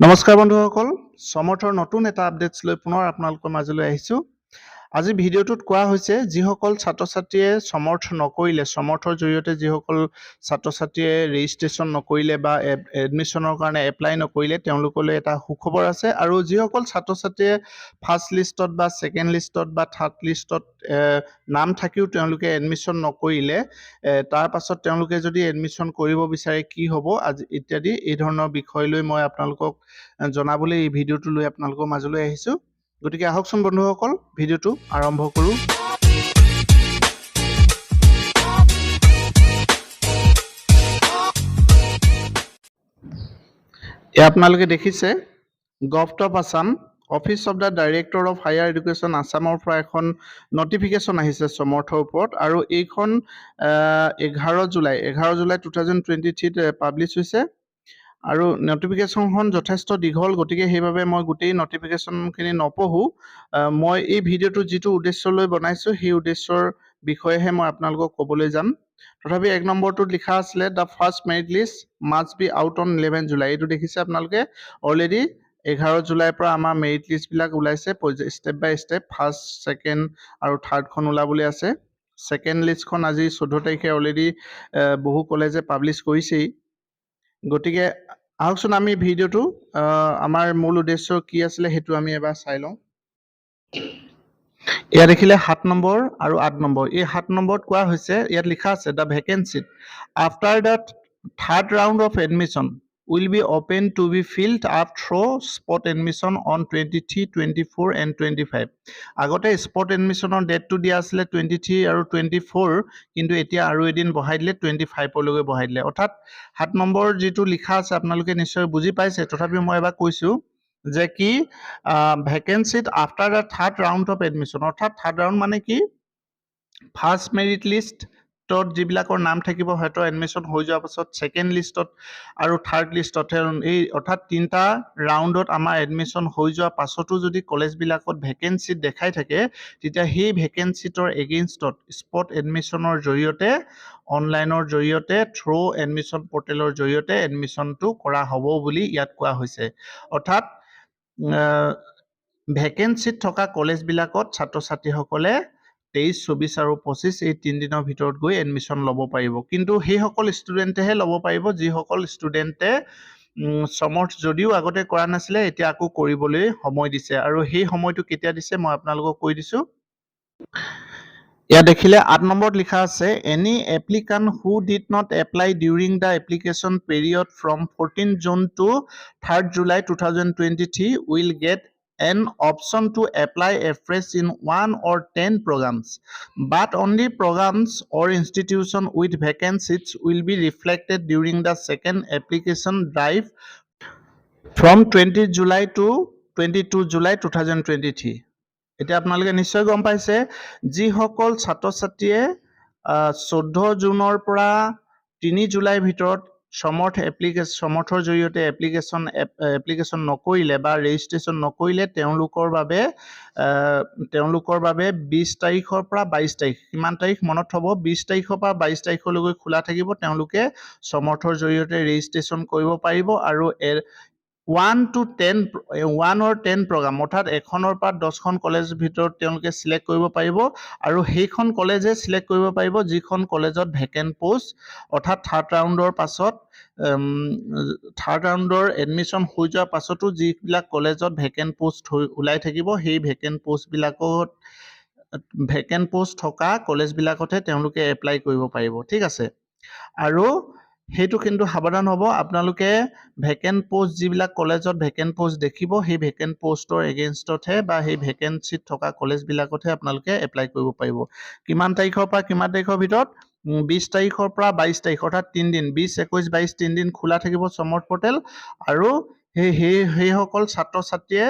নমস্কাৰ বন্ধুসকল, সমৰ্থৰ নতুন এটা আপডেটছ লৈ পুনৰ আপোনালোকৰ মাজলৈ আহিছোঁ। আজি ভিডিঅ'টোত কোৱা হৈছে যিসকল ছাত্ৰ ছাত্ৰীয়ে সমৰ্থৰ জৰিয়তে যিসকল ছাত্ৰ ছাত্ৰীয়ে ৰেজিষ্ট্ৰেশ্যন নকৰিলে বা এডমিশ্যনৰ কাৰণে এপ্লাই নকৰিলে তেওঁলোকলৈ এটা সুখবৰ আছে। আৰু যিসকল ছাত্ৰ ছাত্ৰীয়ে ফাৰ্ষ্ট লিষ্টত বা ছেকেণ্ড লিষ্টত বা থাৰ্ড লিষ্টত নাম থাকিও তেওঁলোকে এডমিশ্যন নকৰিলে, তাৰ পাছত তেওঁলোকে যদি এডমিশ্যন কৰিব বিচাৰে কি হ'ব আজি ইত্যাদি এই ধৰণৰ বিষয় লৈ মই আপোনালোকক জনাবলৈ এই ভিডিঅ'টো লৈ আপোনালোকৰ মাজলৈ আহিছোঁ। গতিকে আহকচোন বন্ধুসকল, ভিডিঅ'টো আৰম্ভ কৰোঁ। এয়া আপোনালোকে দেখিছে govt of Assam, office of the director of higher education আছামৰ পৰা এখন নটিফিকেশ্যন আহিছে সমৰ্থৰ ওপৰত। আৰু এইখন 11 জুলাই 2023 পাব্লিছ হৈছে। আৰু নটিফিকেশ্যনখন যথেষ্ট দীঘল, গতিকে সেইবাবে মই গোটেই নটিফিকেশ্যনখিনি নপঢ়োঁ। মই এই ভিডিঅ'টো যিটো উদ্দেশ্য লৈ বনাইছোঁ সেই উদ্দেশ্যৰ বিষয়েহে মই আপোনালোকক ক'বলৈ যাম। তথাপি 1 নম্বৰটোত লিখা আছিলে the first merit list must be out on 11 July. এইটো দেখিছে আপোনালোকে অলৰেডি 11 জুলাইৰ পৰা আমাৰ মেৰিট লিষ্টবিলাক ওলাইছে ষ্টেপ বাই ষ্টেপ। ফাৰ্ষ্ট, ছেকেণ্ড আৰু থাৰ্ডখন ওলাবলৈ আছে। ছেকেণ্ড লিষ্টখন আজি 14 তাৰিখে অলৰেডি বহু কলেজে পাব্লিছ কৰিছেই। গতিকে আহকচোন আমি ভিডিঅ'টো আমাৰ মূল উদ্দেশ্য কি আছিলে সেইটো আমি এবাৰ চাই লওঁ। ইয়াত দেখিলে 7 নম্বৰ আৰু 8 নম্বৰ। এই 7 নম্বৰত কোৱা হৈছে, ইয়াত লিখা আছে দ্য ভেকেঞ্চিত after the third round of admission will be open to be filled up through spot admission on 23, 24 and 25. আগতে স্পট এডমিশ্যনৰ ডেটটো দিয়া আছিলে 23 আৰু 24, কিন্তু এতিয়া আৰু এদিন বঢ়াই দিলে 25লৈকে বঢ়াই দিলে। অৰ্থাৎ 7 নম্বৰ যিটো লিখা আছে আপোনালোকে নিশ্চয় বুজি পাইছে, তথাপিও মই এবাৰ কৈছোঁ যে কি ভেকেঞ্চিত after the third round of admission, অৰ্থাৎ থাৰ্ড ৰাউণ্ড মানে কি ফাৰ্ষ্ট মেৰিট লিষ্টত যিবিলাকৰ নাম থাকিব সিহঁতৰ এডমিশ্যন হৈ যোৱাৰ পাছত ছেকেণ্ড লিষ্টত আৰু থাৰ্ড লিষ্টত এই অৰ্থাৎ 3টা ৰাউণ্ডত আমাৰ এডমিশ্যন হৈ যোৱাৰ পাছতো যদি কলেজবিলাকত ভেকেঞ্চিত দেখাই থাকে, তেতিয়া সেই ভেকেঞ্চিতৰ এগেইনষ্টত স্পট এডমিশ্যনৰ জৰিয়তে অনলাইনৰ জৰিয়তে থ্ৰু এডমিশ্যন পৰ্টেলৰ জৰিয়তে এডমিশ্যনটো কৰা হ'ব বুলি ইয়াত কোৱা হৈছে। অৰ্থাৎ ভেকেঞ্চিত থকা কলেজবিলাকত ছাত্ৰ ছাত্ৰীসকলে 23, 24 আৰু 25 এই 3 দিনৰ ভিতৰত গৈ এডমিশ্যন ল'ব পাৰিব। কিন্তু সেইসকল ষ্টুডেণ্টেহে ল'ব পাৰিব যিসকল ষ্টুডেণ্টে সমৰ্থ যদিও আগতে কৰা নাছিলে এতিয়া আকৌ কৰিবলৈ সময় দিছে। আৰু সেই সময়টো কেতিয়া দিছে মই আপোনালোকক কৈ দিছোঁ। ইয়াত দেখিলে 8 নম্বৰত লিখা আছে any applicant who did not apply during the application period from 14 June to 3 July 2023 will get an option to apply afresh in 1 or 10 programs, but only programs or institution with vacancies will be reflected during the second application drive from 20 July to 22 July 2023. এতিয়া আপোনালোকে নিশ্চয় গম পাইছে যিসকল ছাত্ৰ ছাত্ৰীয়ে 14 জুনৰ পৰা 3 জুলাইৰ ভিতৰত সমৰ্থৰ জৰিয়তে এপ্লিকেশ্যন নকৰিলে বা ৰেজিষ্ট্ৰেশ্যন নকৰিলে তেওঁলোকৰ বাবে 20 তাৰিখৰ পৰা 22 তাৰিখ, কিমান তাৰিখ মনত থ'ব, 20 তাৰিখৰ পৰা 22 তাৰিখলৈকে খোলা থাকিব। তেওঁলোকে সমৰ্থৰ জৰিয়তে ৰেজিষ্ট্ৰেশ্যন কৰিব পাৰিব আৰু 1 or 10 প্ৰগ্ৰাম অৰ্থাৎ 1খনৰ পৰা 10খন কলেজৰ ভিতৰত তেওঁলোকে চিলেক্ট কৰিব পাৰিব। আৰু সেইখন কলেজে চিলেক্ট কৰিব পাৰিব যিখন কলেজত ভেকেণ্ট পোষ্ট, অৰ্থাৎ থাৰ্ড ৰাউণ্ডৰ এডমিশ্যন হৈ যোৱাৰ পাছতো যিবিলাক কলেজত ভেকেণ্ট পোষ্ট ওলাই থাকিব সেই ভেকেণ্ট পোষ্ট থকা কলেজবিলাকতহে তেওঁলোকে এপ্লাই কৰিব পাৰিব। ঠিক আছে, আৰু সেইটো কিন্তু সাৱধান হ'ব, আপোনালোকে ভেকেণ্ট পোষ্ট যিবিলাক কলেজত ভেকেণ্ট পোষ্ট দেখিব সেই ভেকেণ্ট পোষ্টৰ এগেইনষ্টতহে বা সেই ভেকেঞ্চিত থকা কলেজবিলাকতহে আপোনালোকে এপ্লাই কৰিব পাৰিব। কিমান তাৰিখৰ পৰা কিমান তাৰিখৰ ভিতৰত, 20 তাৰিখৰ পৰা 22 তাৰিখ অৰ্থাৎ 3 দিন, 20, 21, 22 3 দিন খোলা থাকিব সমৰ্থ পৰ্টেল। আৰু সেইসকল ছাত্ৰ ছাত্ৰীয়ে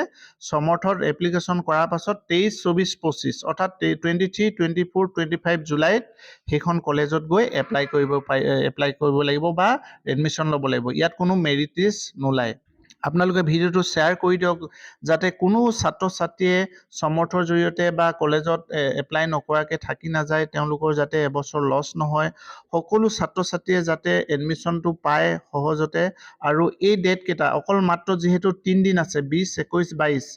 সমৰ্থত এপ্লিকেশ্যন কৰাৰ পাছত 23, 24, 25 অৰ্থাৎ 23, 24, 25 জুলাইত সেইখন কলেজত গৈ এপ্লাই কৰিব লাগিব বা এডমিশ্যন ল'ব লাগিব। ইয়াত কোনো মেৰিট লিষ্ট নোলায়। আপোনালোকে ভিডিঅ'টো শ্বেয়াৰ কৰি দিয়ক যাতে কোনো ছাত্ৰ ছাত্ৰীয়ে সমৰ্থৰ জৰিয়তে বা কলেজত এপ্লাই নকৰাকৈ থাকি নাযায়, তেওঁলোকৰ যাতে এবছৰ লছ নহয়, সকলো ছাত্ৰ ছাত্ৰীয়ে যাতে এডমিশ্যনটো পায় সহজতে। আৰু এই ডেটকেইটা অকল মাত্ৰ যিহেতু 3 দিন আছে, 20, 21, 22,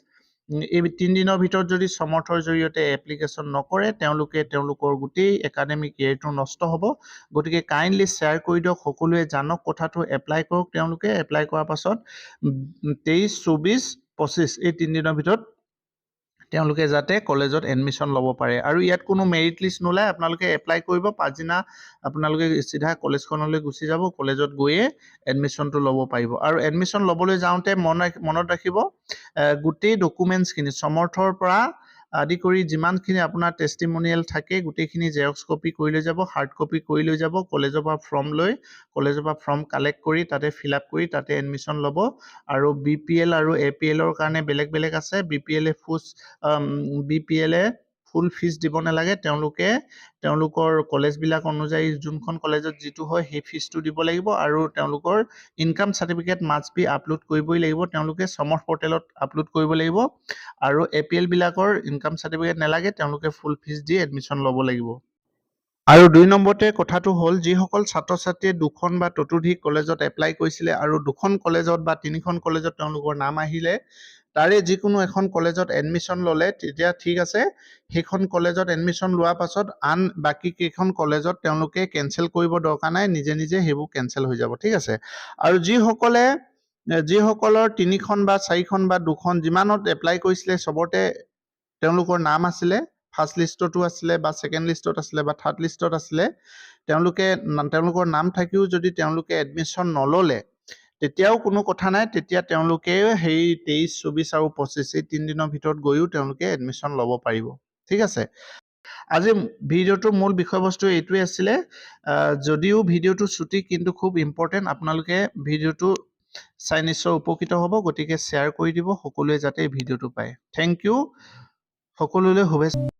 এই 3 দিনৰ ভিতৰত যদি সমৰ্থৰ জৰিয়তে এপ্লিকেশ্যন নকৰে তেওঁলোকে তেওঁলোকৰ গোটেই একাডেমিক ইয়েৰটো নষ্ট হ'ব। গতিকে কাইণ্ডলি শ্বেয়াৰ কৰি দিয়ক, সকলোৱে জানক কথাটো, এপ্লাই কৰক। তেওঁলোকে এপ্লাই কৰাৰ পাছত 23, 24, 25 এই 3 দিনৰ ভিতৰত তেওঁলোকে যাতে কলেজত এডমিশ্যন ল'ব পাৰে। আৰু ইয়াত কোনো মেৰিট লিষ্ট নোলায়, আপোনালোকে এপ্লাই কৰিব, পাছদিনা আপোনালোকে চিধা কলেজখনলৈ গুচি যাব, কলেজত গৈয়ে এডমিশ্যনটো ল'ব পাৰিব। আৰু এডমিশ্যন ল'বলৈ যাওঁতে মনত ৰাখিব গোটেই ডকুমেণ্টছখিনি সমৰ্থৰ পৰা আদি কৰি যিমানখিনি আপোনাৰ টেষ্টিমনিয়েল থাকে গোটেইখিনি জেৰক্স কপি কৰি লৈ যাব, হাৰ্ড কপি কৰি লৈ যাব, কলেজৰ পৰা ফৰ্ম কালেক্ট কৰি তাতে ফিল আপ কৰি তাতে এডমিশ্যন ল'ব। আৰু BPL আৰু APLৰ কাৰণে বেলেগ বেলেগ আছে। BPL-এ ফুল ফিজ দিব নালাগে, তেওঁলোকে তেওঁলোকৰ কলেজবিলাক অনুযায়ী যোনখন কলেজত যিটো হয় সেই ফিজটো দিব লাগিব। আৰু তেওঁলোকৰ income certificate must B upload কৰিবই লাগিব, তেওঁলোকে সমৰ্থ পৰ্টেলত আপলোড কৰিব লাগিব। আৰু APL বিলাকৰ ইনকাম চাৰ্টিফিকেট নালাগে, তেওঁলোকে ফুল ফিজ দি এডমিশ্যন ল'ব লাগিব। আৰু 2 নম্বৰতে কথাটো হ'ল, যিসকল ছাত্ৰ ছাত্ৰীয়ে 2খন বা ততোধিক কলেজত এপ্লাই কৰিছিলে আৰু 2খন কলেজত বা 3খন কলেজত তেওঁলোকৰ নাম আহিলে, তাৰে যিকোনো এখন কলেজত এডমিশ্যন ল'লে তেতিয়া ঠিক আছে, সেইখন কলেজত এডমিশ্যন লোৱাৰ পাছত আন বাকী কেইখন কলেজত তেওঁলোকে কেঞ্চেল কৰিব দৰকাৰ নাই, নিজে নিজে সেইবোৰ কেঞ্চেল হৈ যাব, ঠিক আছে। আৰু যিসকলৰ 3খন বা 4খন বা 2খন যিমানত এপ্লাই কৰিছিলে চবতে তেওঁলোকৰ নাম আছিলে, ফাৰ্ষ্ট লিষ্টতো আছিলে বা ছেকেণ্ড লিষ্টত আছিলে বা থাৰ্ড লিষ্টত আছিলে, তেওঁলোকৰ নাম থাকিও যদি তেওঁলোকে এডমিশ্যন নল'লে তেতিয়াও কোনো কথা নাই, তেতিয়া তেওঁলোকে সেই 23, 24 আৰু 25 এই 3 দিনৰ ভিতৰত গৈও তেওঁলোকে এডমিশ্যন ল'ব পাৰিব, ঠিক আছে। আজি ভিডিঅ'টোৰ মূল বিষয়বস্তু এইটোৱে আছিলে। যদিও ভিডিঅ'টো ছুটি কিন্তু খুব ইম্পৰ্টেণ্ট, আপোনালোকে ভিডিঅ'টো চাই নিশ্চয় উপকৃত হ'ব। গতিকে শ্বেয়াৰ কৰি দিব সকলোৱে যাতে ভিডিঅ'টো পায়। থেংক ইউ, সকলোলৈ শুভেচ্ছা।